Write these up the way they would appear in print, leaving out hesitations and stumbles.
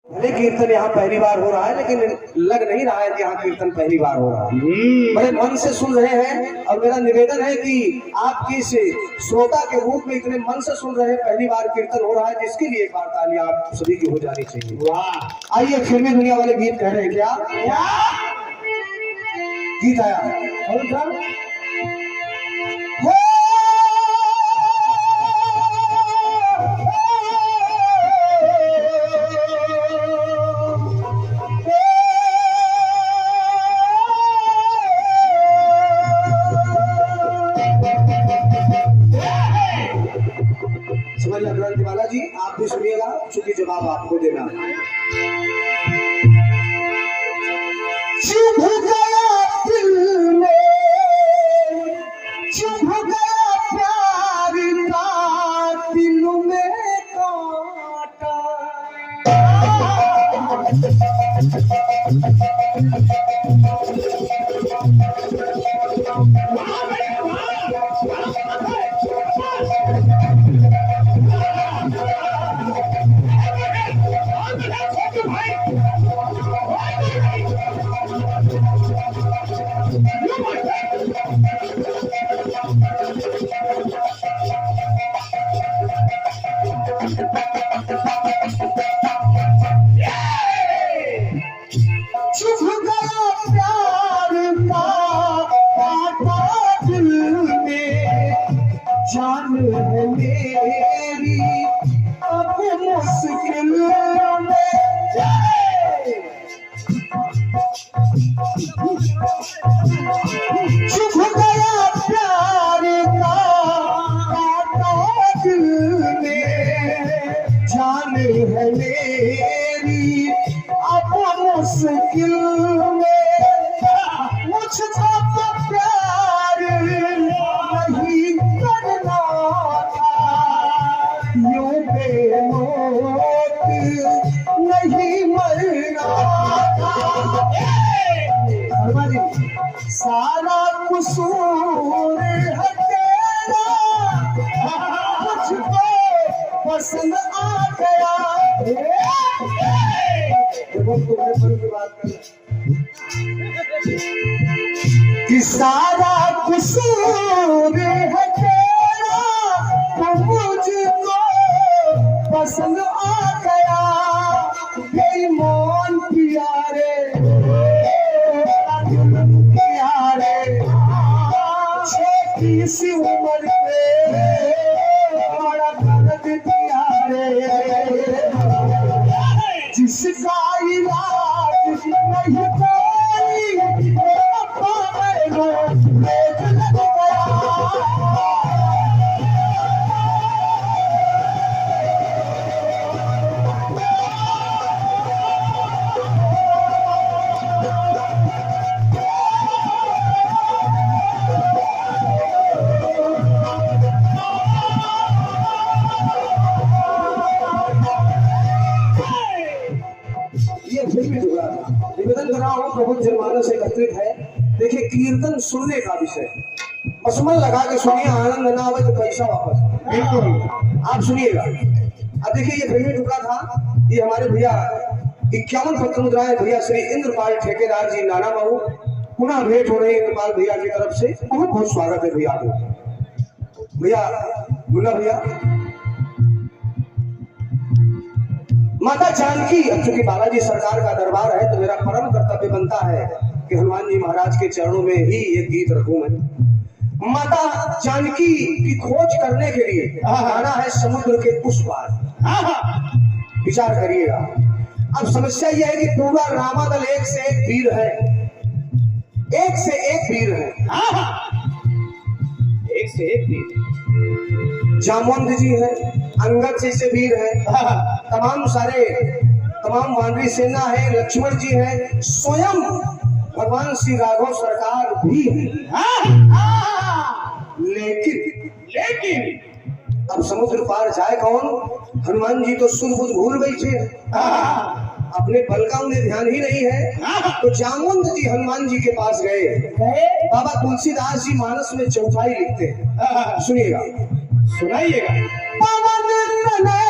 भले कीर्तन यहाँ पहली बार हो रहा है, लेकिन लग नहीं रहा है कि यहाँ कीर्तन पहली बार हो रहा है। बड़े मन से सुन रहे हैं, और मेरा निवेदन है कि आपकी इस श्रोता के रूप में इतने मन से सुन रहे हैं, पहली बार कीर्तन हो रहा है, जिसके लिए एक बार ताली आप सभी की हो जानी चाहिए। वाह! आइए, फिल्मी दुनिया वाले गीत कह रहे हैं क्या? गीत आया कौन था? समझ लग रहा है बालाजी, आप भी सुनिएगा, चूंकि जवाब आपको देना है। चुभ गया दिल में, चुभ गया प्यार का दिल में कांटा। जान है मेरी अब मुश्किल में, चुभ गया प्यार का दिल में, जान है मेरी अब मुश्किल में, मुझको तो प्यार नहीं करना था, यूं बेमौत नहीं मरना था। सारा कसूर है तेरा, मुझको पसंद आ गया। कि सारा कसूर है तेरा, तो मुझको पसंद आ गया। बेईमान प्यारे प्यारे, छोटी सी उम्र में बड़ा दर्द प्यारे, जिसका इलाज नहीं कोई, निवेदन कर रहा हूँ, प्रबुद्ध जनमानस एकत्रित है। देखिए, कीर्तन सुनने का विषय, बस मन लगा के सुनिए, आनंद ना आवे तो पैसा वापस। बिल्कुल आप सुनिएगा। अब देखिए, ये फिल्मी टुकड़ा था, ये हमारे भैया 51 पत्र मुद्राएं भैया श्री इंद्रपाल ठेकेदार जी नाना बाबू, पुनः भेंट हो रही है इंद्रपाल भैया की तरफ से। बहुत बहुत स्वागत है भैया को। भैया मुन्ना भैया, माता जानकी, अब चूंकि बालाजी सरकार का दरबार है तो मेरा परम कर्तव्य बनता है कि हनुमान जी महाराज के चरणों में ही एक गीत रखूं मैं। माता जानकी की खोज करने के लिए आना है समुद्र के उस पार। विचार करिएगा। अब समस्या यह है कि पूरा रामादल एक से एक वीर है, एक से एक वीर है, एक से एक वीर। जामवंत जी है, अंगद जैसे वीर है, तमाम वानरी सेना है, लक्ष्मण जी है, स्वयं भगवान श्री राघव सरकार भी है। लेकिन अब समुद्र पार जाए कौन? हनुमान जी तो सुरबुद्ध भूल गई थे, अपने बल का उन्हें ध्यान ही नहीं है। तो जामवंत जी हनुमान जी के पास गए। बाबा तुलसीदास जी मानस में चौपाई लिखते हैं, सुनिएगा, सुनाइएगा। पवन तने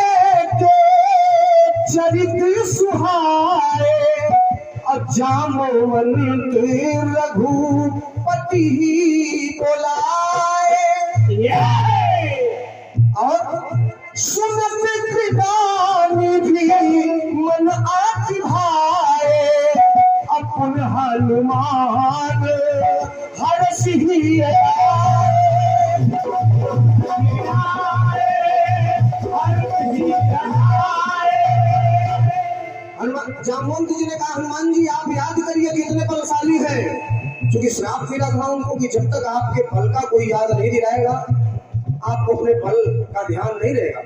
के चरित सुहाए जामवंत रघुपति बोलाए। और सुनत कृपानि भी मन आति भाए अपन हनुमान हरषि जामवंत जी ने कहा हनुमान जी आप याद करिए कितने बलशाली हैं, क्योंकि श्राप मिला था उनको कि जब तक आपके बल का कोई याद नहीं दिलाएगा आपको अपने बल का ध्यान नहीं रहेगा।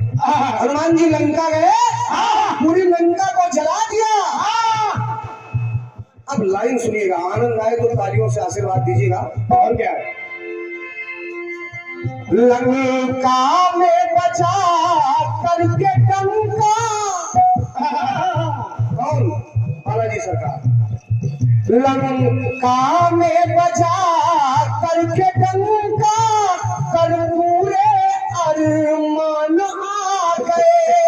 हनुमान जी लंका गए, पूरी लंका को जला दिया। अब लाइन सुनिएगा, आनंद आए तो तालियों से आशीर्वाद दीजिएगा। और क्या है? लंका में बचा करके डंका, कौन? बालाजी सरकार। लंका में बचा करके डंका कर्पूरे अरमान आ गए।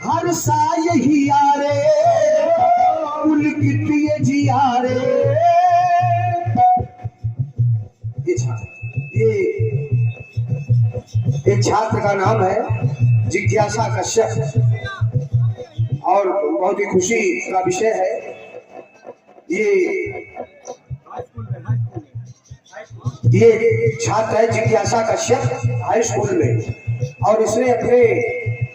हर सा यही यारे पुलकित ये जियारे। एक छात्र का नाम है जिज्ञासा कश्यप और बहुत ही खुशी का विषय है। ये छात्र है जिज्ञासा कश्यप हाई स्कूल में, और इसने अपने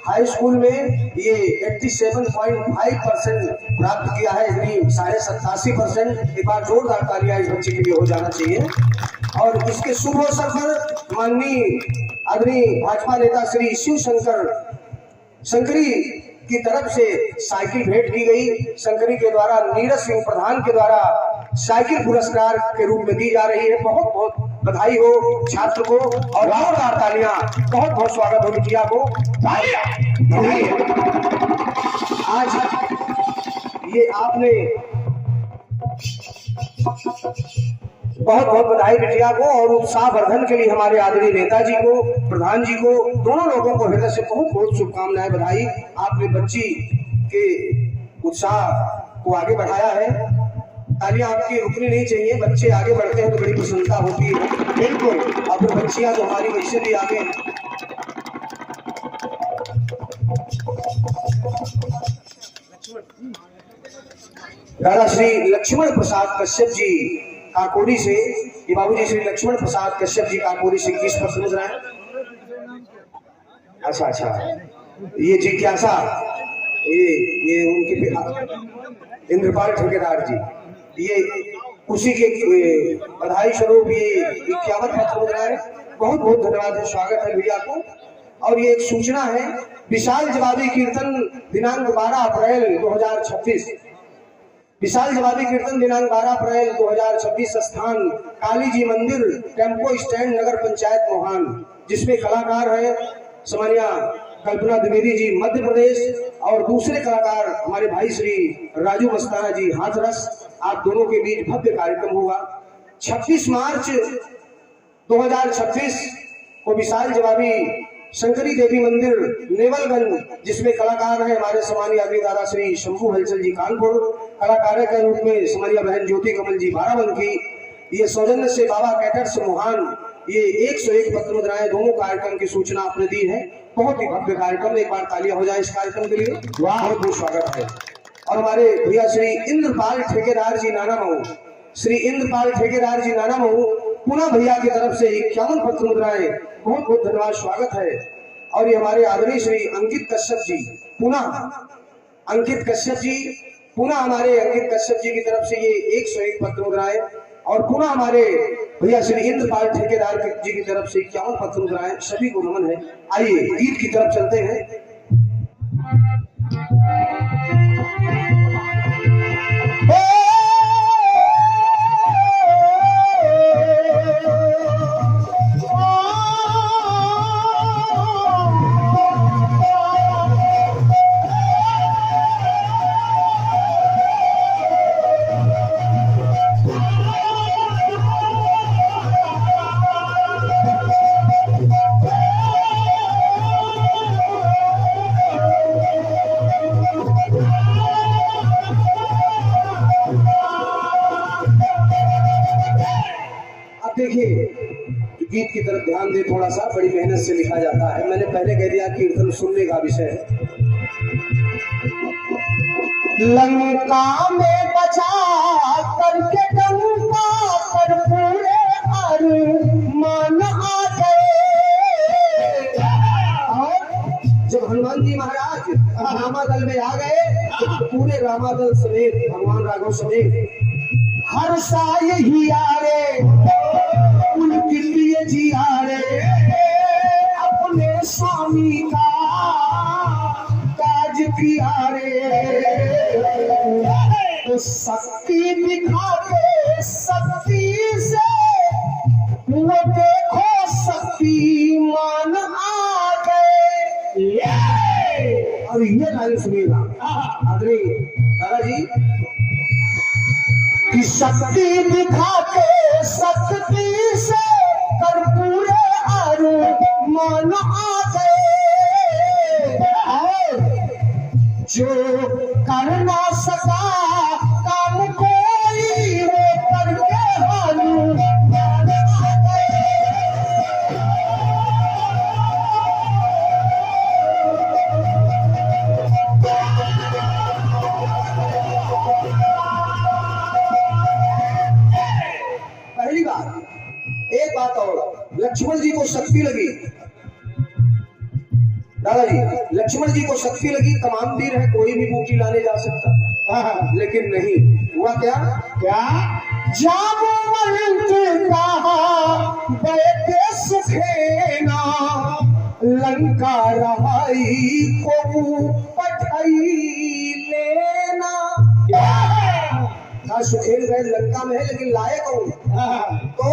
हाई स्कूल में ये 87.5% प्राप्त किया है, यानी 87.5%। एक बार जोरदार तालियां इस बच्चे के लिए हो जाना चाहिए। और इसके शुभ अवसर पर माननीय आदरणीय भाजपा नेता श्री शिव शंकरी की तरफ से साइकिल भेंट की गई। शंकरी के द्वारा नीरज सिंह प्रधान के द्वारा साइकिल पुरस्कार के रूप में दी जा रही है। बहुत बहुत बधाई हो छात्र को, और जोरदार तालियां। बहुत बहुत स्वागत हो बिटिया को। आज ये आपने बहुत बहुत बधाई बिटिया को, और उत्साह वर्धन के लिए हमारे आदरणीय नेताजी को, प्रधान जी को, दोनों लोगों को हृदय से बहुत बहुत शुभकामनाएं, बधाई। आपने बच्ची के उत्साह को आगे बढ़ाया है। तालियां आपकी रुकनी नहीं चाहिए, बच्चे आगे बढ़ते हैं तो बड़ी प्रसन्नता होती है। बिल्कुल, अब बच्चियां तो हमारी वैसे भी आगे हैं। दादा श्री लक्ष्मण प्रसाद कश्यप जी काकोरी से, ये बाबूजी श्री लक्ष्मण प्रसाद कश्यप जी काकोरी से किस पर समझ रहे हैं? अच्छा, ये जिज्ञासा, ये उनके इंद्रपाल ठेकेदार जी, ये उसी के बधाई स्वरूप ये 51 पत्र समझ रहे हैं। बहुत बहुत धन्यवाद है, स्वागत है भैया को। और ये एक सूचना है, विशाल जवाबी कीर्तन दिनांक 12 अप्रैल 2026, विशाल जवाबी कीर्तन दिनांक 12 अप्रैल 2026, स्थान काली जी मंदिर, टेम्पो स्टैंड, नगर पंचायत मोहान, जिसमें कलाकार है समानिया कल्पना द्विवेदी जी मध्य प्रदेश, और दूसरे कलाकार हमारे भाई श्री राजू मस्ताना जी हाथरस। आप दोनों के बीच भव्य कार्यक्रम होगा 26 मार्च 2026 को विशाल जवाबी शंकरी देवी मंदिर नेवलगंज, जिसमें कलाकार है हमारे सम्मानीय आदरणीय दादा श्री शंभू हलचल जी कानपुर, कलाकार के रूप में सम्मानीय बहन ज्योति कमल जी बाराबंकी। ये सौजन्य से बाबा कैटर्स मोहान, ये 101 पत्र मुद्राएं, दोनों कार्यक्रम की सूचना आपने दी है। बहुत ही भव्य कार्यक्रम, एक बार तालियां हो जाए इस कार्यक्रम के लिए। बहुत बहुत स्वागत है। और हमारे भैया श्री इंद्रपाल ठेकेदार जी नाना महू, श्री इंद्रपाल ठेकेदार जी नाना महू पुनः भैया की तरफ से 51 पत्र मुद्राएं, बहुत बहुत धन्यवाद, स्वागत है। और ये हमारे आदरणीय श्री अंकित कश्यप जी पुनः, अंकित कश्यप जी पुनः, हमारे अंकित कश्यप जी की तरफ से ये 101 पत्र मुद्राएं, और पुनः हमारे भैया श्री इंद्रपाल ठेकेदार जी की तरफ से 51 पत्र मुद्राएं, सभी को नमन है। आइए गीत की तरफ चलते हैं। गीत की तरफ ध्यान दे थोड़ा सा, बड़ी मेहनत से लिखा जाता है। मैंने पहले कह दिया कीर्तन सुनने का विषय है। लंका में बचा करके डंका पर पूरे अरमान आ गए। और जब हनुमान जी महाराज रामादल में आ गए तो पूरे रामादल समेत भगवान राघव समेत हर साय ही आ रे उनके लिए जी आ रे अपने स्वामी का काज किया रे। तो शक्ति दिखा के शक्ति से वो देखो शक्तिमान आ गए। और ये लाइन सुनिएगा आदमी दादाजी कि शक्ति दिखा के शक्ति से कर्पूरे अरमान आ गए। जो कर ना सका काम कोई वो करके हनुमान आ गए। पहली बात, एक बात और, लक्ष्मण जी को शक्ति लगी दादाजी, लक्ष्मण जी को शक्ति लगी, तमाम वीर है, कोई भी बूटी लाने जा सकता, लेकिन नहीं हुआ। क्या क्या जामवंत कहा बैठे सुखेना लंका रहाई को पठाई लेना। सुखेल गए लंका में है लेकिन लाए कौन? तो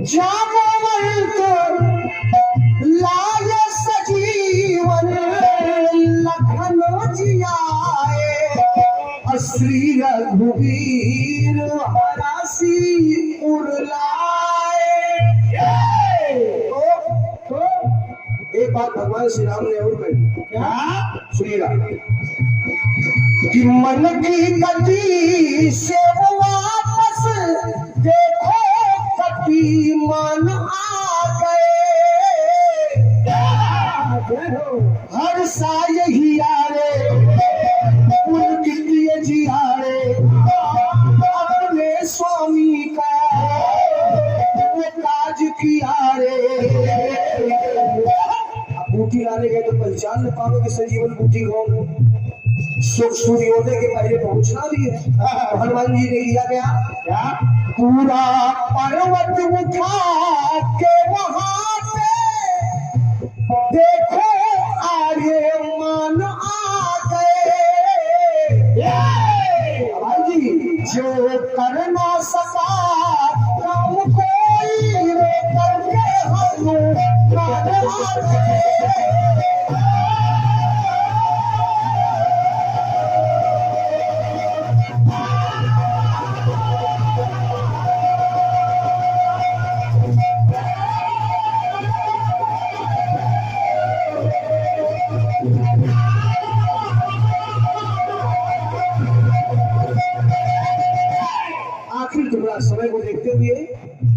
जामवंत लाए सजीवन लखन जियाए श्री रघुवीर हरासी उड़लाए। तो एक बात भगवान श्री राम ने और कही, क्या सुनिएगा कि मन की गति से वो वापस देखो कपी मन आ गए। हर साय ही आ रे उनके लिए जी आ रे अपने स्वामी का वो काज किया रे। अब बूटी लाने गए तो पहचान न पाओगे संजीवन बूटी कौन। सूर्योदय के पहले पहुंचना भी है। हनुमान जी ने किया क्या पूरा पर्वत उठा के वहां पे देखो आर्यमान आ गए। भाई जी जो कर ना सका काम कोई वो करके हनुमान आ गए। आखिरी टुकड़ा समय को देखते हुए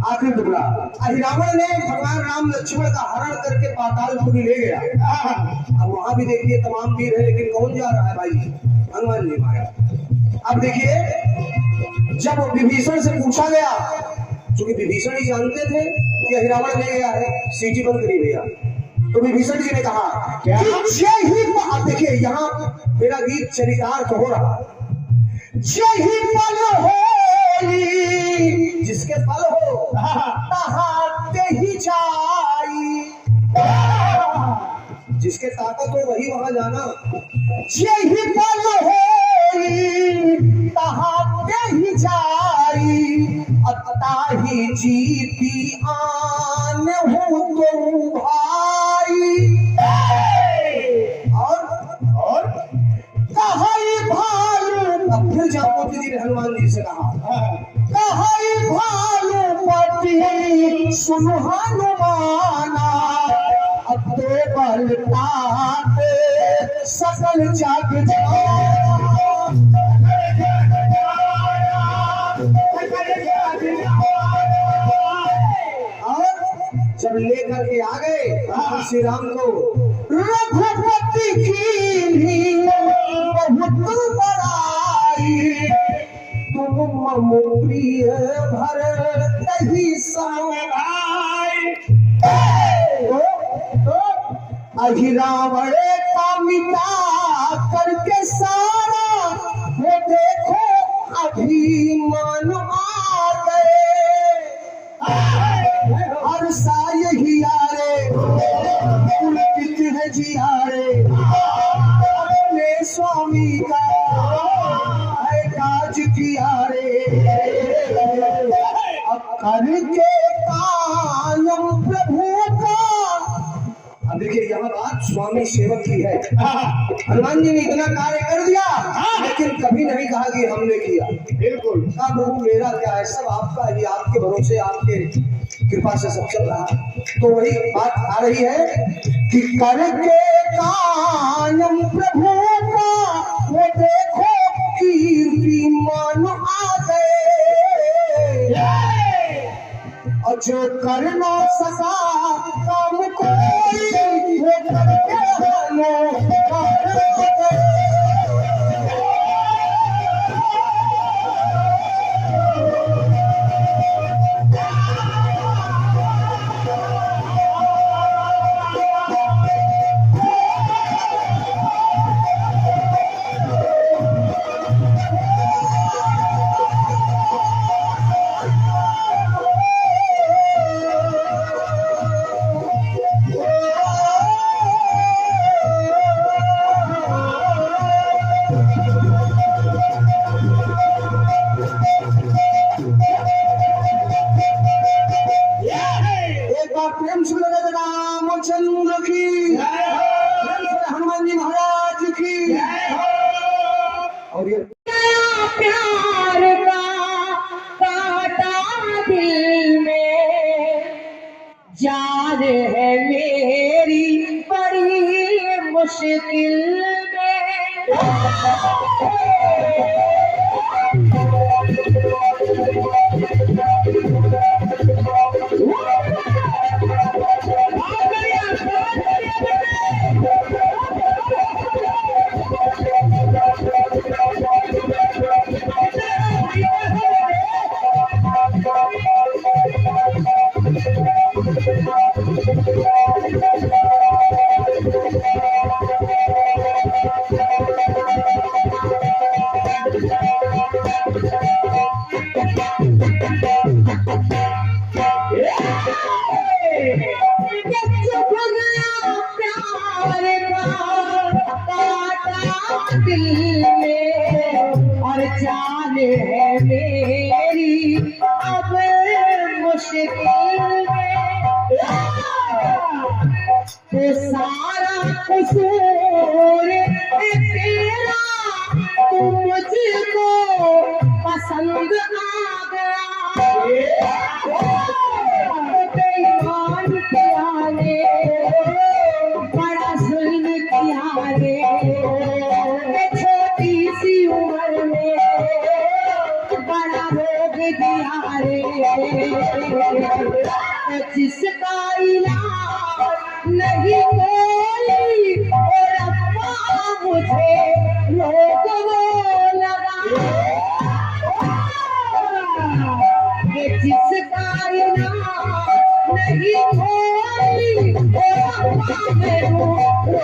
आखिरी टुकड़ा रावण ने भगवान राम लक्ष्मण का हरण करके पातालपुरी ले गया। अब वहां भी देखिए तमाम वीर है लेकिन कौन जा रहा है भाई? हनुमान जी महाराज। अब देखिए जब विभीषण से पूछा गया, क्योंकि विभीषण ही जानते थे कि रावण ले गया है, सीटी बंद करी भैया, तो विभीषण जी ने कहा क्या जय ही। अब देखिए यहाँ मेरा गीत चरितार्थ हो रहा, जय ही पल हो जिसके पल हो तहाते ही जाई, जिसके ताकत हो वही वहां जाना। यही पल हो तहाते ही जाई अता ही जीती आन हूँ तो भाई। और कहाई भालू, अब फिर जामवंत जी ने हनुमान जी से कहा कहाई भालू पति सुन हनुमाना अब तो बलता सकल जग और जब लेकर के आ गए श्री राम को, रघुपति की भी बहुत बड़ाई, तुम मम प्रिय भरत ही सहाय। अहि रावण का मिटा करके सारा, वो देखो अभिमान आ गए। हर साय ही आरे पुलकित है जियारे, अपने स्वामी का है काज किया रे। अब करके कायम प्रभु का, अब देखिए यहाँ बात स्वामी सेवक की है। हनुमान जी ने इतना कार्य कर दिया, लेकिन कभी नहीं कहा कि हमने किया। बिल्कुल कहा प्रभु मेरा क्या है, सब आपका ही, आपके भरोसे आपके कृपा से सब चल रहा है। तो वही बात आ रही है कि करके कायम प्रभु का, वो देखो कीर्तिमान आ गए। और जो कर ना सका काम कोई, वो करके रामचंद्र की, हनुमान जी महाराज की। और ये प्यार का काटा दिल में, जान है मेरी बड़ी मुश्किल में। दिल में और जान है मेरी अब मुश्किल में। तो सारा कसूर है तेरा, तू मुझको पसंद आ गया। बेईमान किया रे, बड़ा जुल्म किया रे, छोटी सी उम्र में बड़ा रोग दिया रे। जिसका इलाज नहीं कोई, और अब्बा मुझे रोग वो लगा। जिसका इलाज नहीं कोई, और अब्बा मेरे रोग वो लगा।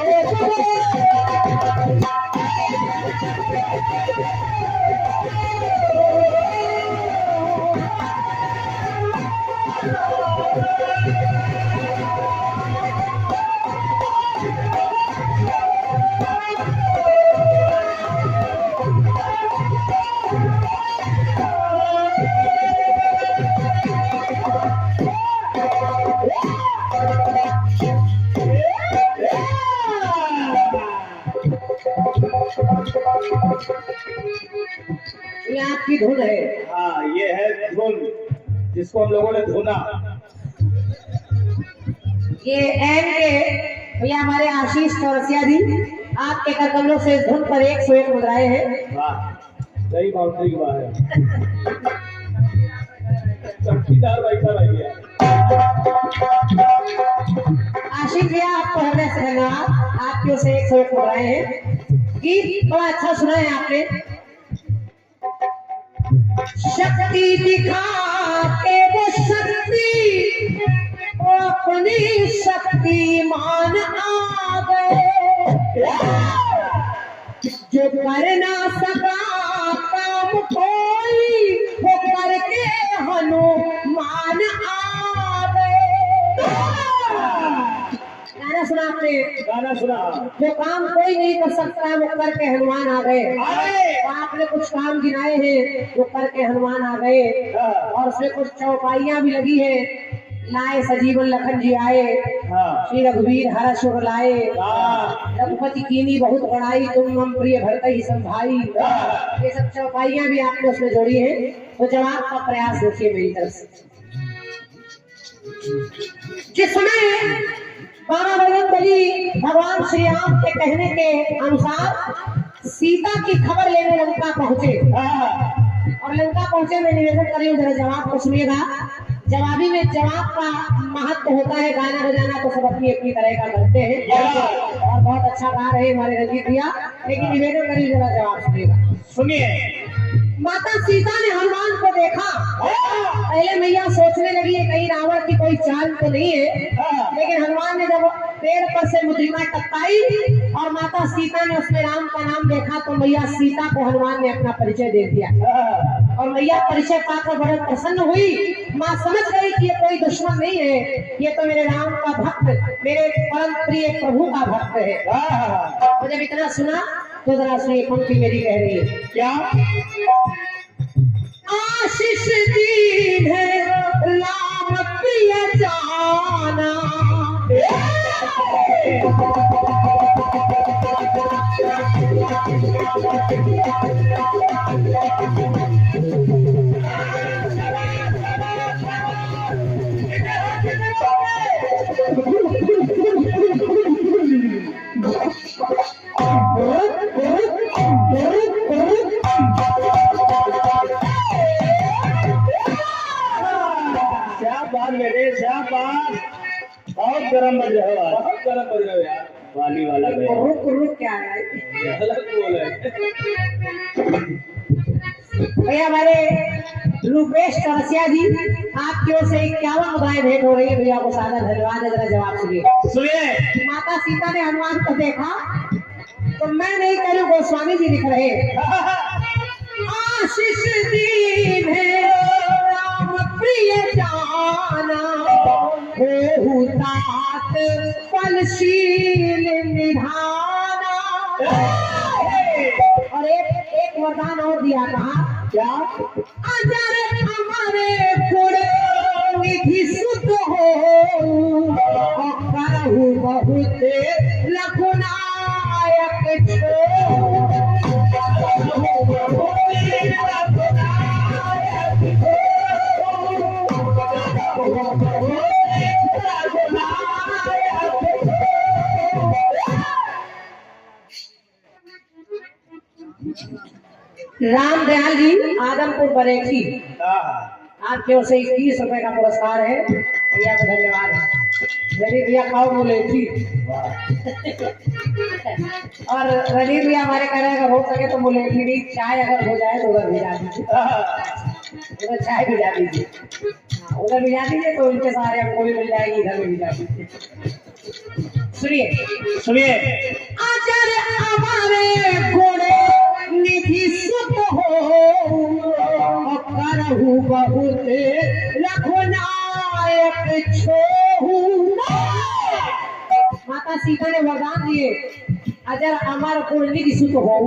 ये आपकी धुन है। हाँ, ये है धुन जिसको हम लोगों ने धुना। ये एम के भैया हमारे आशीष चौरसिया जी आपके कदमों से इस धुन पर 101 मुद्राएं हैं। वाह, सही बाउंड्री हुआ है। चौकीदार बैठा भैया। धन्यवाद। आपकी ओर से 101 मुद्राएं हैं। गीत बड़ा अच्छा सुना है आपने। शक्ति दिखा के वो शक्ति, वो अपनी शक्तिमान आ गए। जो कर ना सका काम कोई, वो करके हनुमान आ गए। गाना सुना आपने? गाना सुना। जो काम कोई नहीं कर सकता वो करके हनुमान आ गए। तो आपने कुछ काम गिनाए हैं जो करके हनुमान आ गए, और उसमें कुछ चौपाइयां भी लगी है। लाए सजीवन लखन जी आए, श्री रघुवीर हर सुर लाए, रघुपति कीनी बहुत बड़ाई, तुम हम प्रिय भरत ही संभाई। ये सब चौपाइयां भी आपने उसमें जोड़ी है। तो जवाब का प्रयास देखिए मेरी तरफ से। जिस समय बाबा बजरंग बली भगवान श्री राम के कहने के अनुसार सीता की खबर लेने लंका पहुंचे, और लंका पहुंचे मैं निवेदन कर रही हूँ, जरा जवाब को सुनिएगा। जवाबी में जवाब का महत्व होता है। गाना बजाना तो सब अपनी अपनी तरह का करते हैं, और बहुत अच्छा गा रहे हैं हमारे रंजीत भैया, लेकिन निवेदन करिए जरा जवाब सुनिएगा। सुनिए। माता सीता ने हनुमान को देखा। पहले मैया सोचने लगी है कहीं रावण की कोई चाल तो नहीं है, लेकिन हनुमान ने जब पेड़ पर से मुद्रिका टपकाई और माता सीता ने उसमें राम का नाम देखा, तो मैया सीता को हनुमान ने अपना परिचय दे दिया, और मैया परिचय पाकर बड़े प्रसन्न हुई। माँ समझ गई कि ये कोई दुश्मन नहीं है, ये तो मेरे राम का भक्त, मेरे परम प्रिय प्रभु का भक्त है। और जब इतना सुना तो जरा सुनिए, पंक्ति मेरी कह रही है क्या? आशीष दीन है राम प्रिय जाना, बहुत गरम बज रहे हो, बहुत गरम बज रहे हो यार। वाली वाला रुक रुक क्या है भैया? हमारे रूपेश चौरसिया जी, आपकी ओर से 51 मुद्राएं भेंट हो रही है। भैया को सादा धन्यवाद है। जरा जवाब सुनिए। सुनिए। माता सीता ने हनुमान को देखा, तो मैं नहीं करूँ, गोस्वामी जी लिख रहे आशीष दीन है राम प्रिय जाना, तात फलशील निधाना। और एक वरदान और दिया, कहा क्या? अजर हमारे गुण निधि सुत हो, करहु बहुत लखुनायक छो। राम दयाल जी आदमपुर बरेठी, आपकी ओर से 21 रुपए का पुरस्कार है। भैया को धन्यवाद है। रवि भैया खाओ मुलेठी। और रवि भैया हमारे कह रहे हैं अगर हो सके तो मुलेठी नहीं, चाय अगर हो जाए तो उधर भिजा दीजिए, उधर चाय भिजा दीजिए, उधर भिजा दीजिए तो उनके सारे हमको भी मिल जाएगी, इधर भी भिजा दीजिए। सुनिए सुनिए। अजर हमारे घोड़े निधि सुत हो, करहु बहुत लखुनायक छोहू। माता सीता ने वरदान दिए, अजर अमर कुल निधि सुत हो,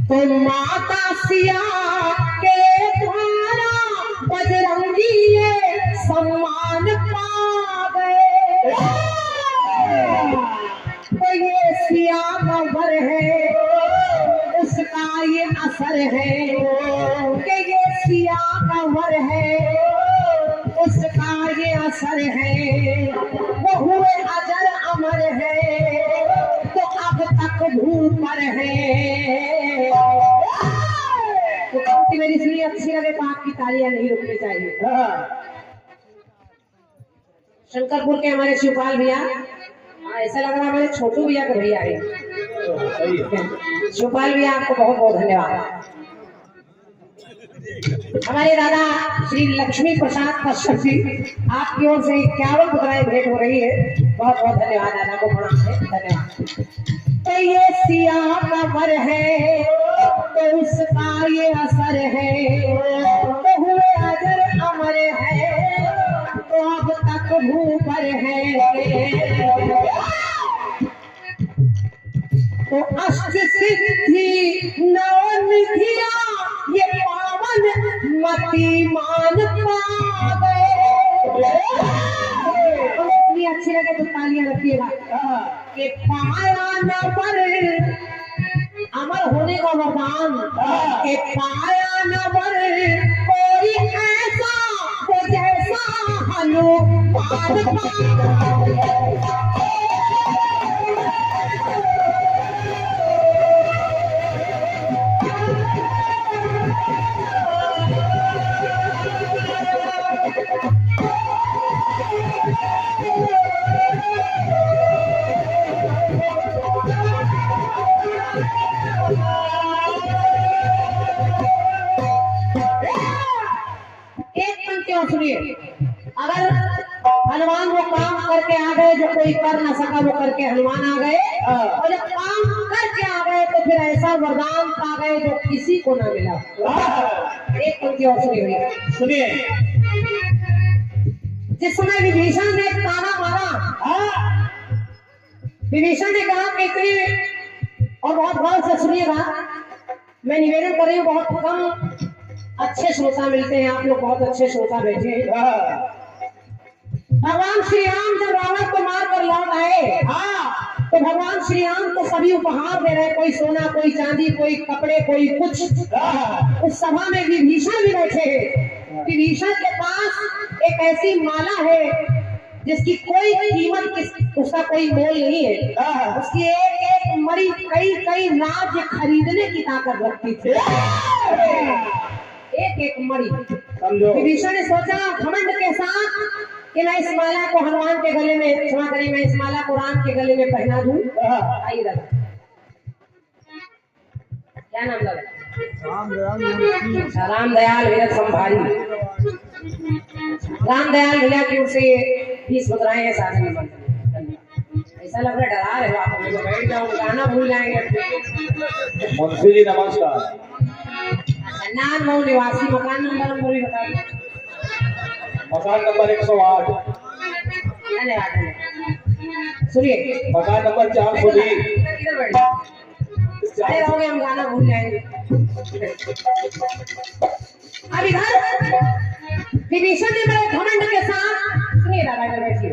तो माता सिया के द्वारा बजरंगी ये सम्मान पा गए। तो ये सिया का वर है, उसका ये असर है, कि ये सिया का वर है, उसका ये असर है। वो हुए अजर अमर है, तो अब तक भूख पर है। तो पंक्ति मेरी इसलिए अच्छी लगे तो आपकी तालियां नहीं रुकनी चाहिए। शंकरपुर के हमारे शिवपाल भैया, ऐसा लग रहा है मेरे छोटू भैया के भैया है। सही है। शिवपाल भैया आपको बहुत बहुत धन्यवाद। हमारे दादा श्री लक्ष्मी प्रसाद कश्यप जी आपकी ओर से 51 मुद्राएं भेंट हो रही है। बहुत बहुत धन्यवाद, दादा को प्रणाम है, धन्यवाद। तो ये सिया कमर है तो उसका ये असर है, तो हुए अजर अमर है तो अब तक भूपर है। तो अष्ट सिद्धि नवनिधिया ये पावन मति मान पा गए। इतनी अच्छी लगे तो तालियां रखिएगा। कि पाया न पर अमर होने का वरदान, कि पाया न पर कोई ऐसा वो जैसा हनुमान पा गए। सुनिए, अगर हनुमान वो काम करके आ गए जो कोई कर ना सका, वो करके हनुमान आ गए, और जब काम करके आ गए तो फिर ऐसा वरदान पा गए जो किसी को ना मिला। एक पंक्ति और सुनिए। जिस समय विभीषण ने ताना मारा, विभीषण ने कहा कि इतनी, और बहुत गौर से सुनिएगा, मैं निवेदन कर रही हूँ, बहुत कम अच्छे श्रोता मिलते हैं, आप लोग बहुत अच्छे श्रोता बैठे हैं। भगवान श्री राम जब रावण को मार कर लौट आए, तो भगवान श्री राम को सभी उपहार दे रहे, कोई सोना, कोई चांदी, कोई कपड़े, कोई कुछ। उस सभा में विभीषण भी बैठे हैं। विभीषण के पास एक ऐसी माला है जिसकी कोई कीमत, उसका कोई मोल नहीं है। उसकी एक एक मणि कई कई राज्य खरीदने की ताकत रखती थी, एक एक मणि। विभीषण ने सोचा घमंड के साथ कि मैं इस माला को हनुमान के गले में, क्षमा करें, मैं इस माला को राम के गले में पहना दूं। आइए दादा, क्या नाम दादा? रामदयाल विरत संभारी। रामदयाल भैया की ओर से 20 मुद्राएं हैं साधन में। ऐसा लग रहा है डरा रहे हो आप, बैठ जाओ, गाना भूल जाएंगे। मुंशी जी नमस्कार। नान मऊ निवासी, मकान नंबर भी बता दो। मकान नंबर 108। धन्यवाद। सुनिए, मकान नंबर 420। इधर बैठो, अरे रहोगे हम गाना भूल जाएंगे। अब इधर विभीषण ने बड़े घमंड के साथ, सुनिए दादा इधर बैठिए,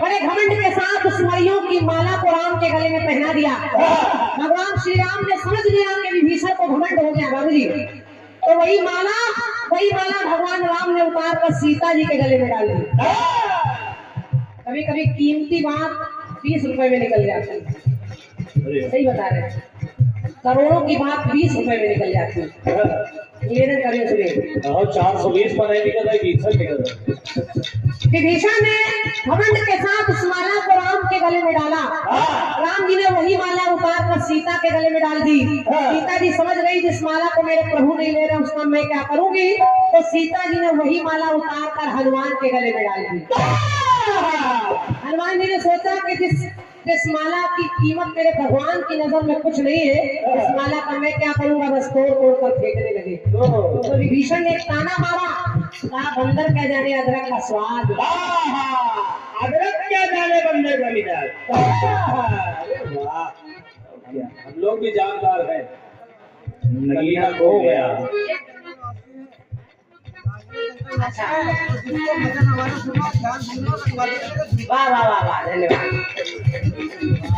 बड़े घमंड के साथ उस मणियों की माला को राम के गले में पहना दिया। भगवान श्री राम ने समझ लिया कि विभीषण को घमंड हो गया बाबूजी, तो वही माला भगवान राम ने उतार कर सीता जी के गले में डाल दी। कभी कभी कीमती बात 20 रुपए में निकल जाती है, सही बता रहे हैं, करोड़ों की बात 20 रुपए में निकल जाती है। निवेदन करिए, सुनिए। 420 पर नहीं निकल रही, विभीषण ने घमंड के साथ उस माला को राम के गले में डाला। राम जी ने वही माला उतार कर सीता के गले में डाल दी। सीता जी समझ गई जिस माला को मेरे प्रभु नहीं ले रहे उसका मैं क्या करूंगी, तो सीता जी ने वही माला उतार कर हनुमान के गले में डाल दी। हनुमान जी ने सोचा कि जिस माला की कीमत मेरे भगवान की नजर में कुछ नहीं है, इस माला का मैं क्या करूंगा, बस तोड़ तोड़ कर फेंकने लगे। तो विभीषण ने एक ताना मारा, कहा बंदर क्या जाने अदरक का स्वाद, अदरक क्या जाने बंदर का मिजाज। हम लोग भी जानदार हैं, नगीना खो गया। वाह वाह वाह वाह, धन्यवाद।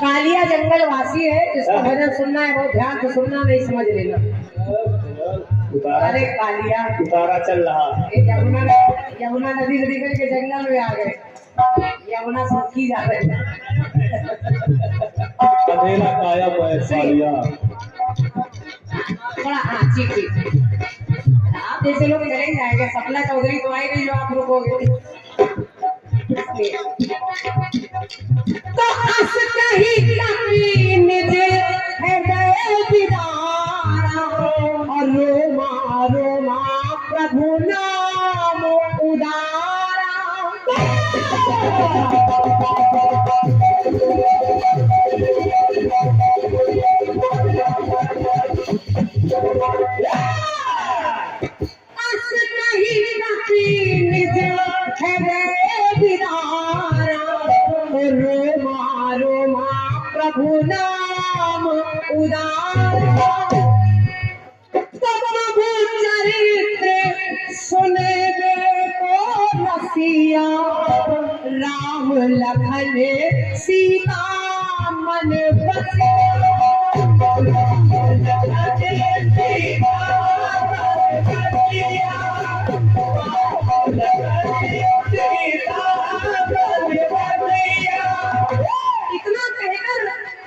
कालिया जंगल वासी है, जिसको भजन सुनना है वो ध्यान से सुनना, नहीं समझ लेना। अरे कालिया उतारा चल रहा, यमुना नदी से निकल के जंगल में आ गए, यमुना सूखी जा रही है। अधेला काया कालिया थोड़ा, हाँ ठीक ठीक, आप जैसे लोग चले जाएंगे, सपना चौधरी तो आएगी जो आप रुकोगे। तो कहीं कभी निज हृदय विदारा और रोमा रोमा प्रभु नाम उदारा। अस कहीं कभी निज हृदय विदारा रोमा रोमा प्रभु नाम उदारा। प्रभु चरित्र सुने को रसिया राम लखन सीता मन बसिया।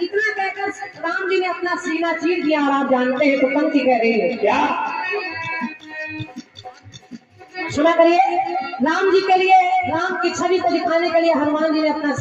इतना कहकर राम जी ने अपना सीना चीर दिया। और आप जानते हैं तो पंक्ति कह रही है क्या, सुना करिए। राम जी के लिए, राम की छवि को दिखाने के लिए हनुमान जी ने अपना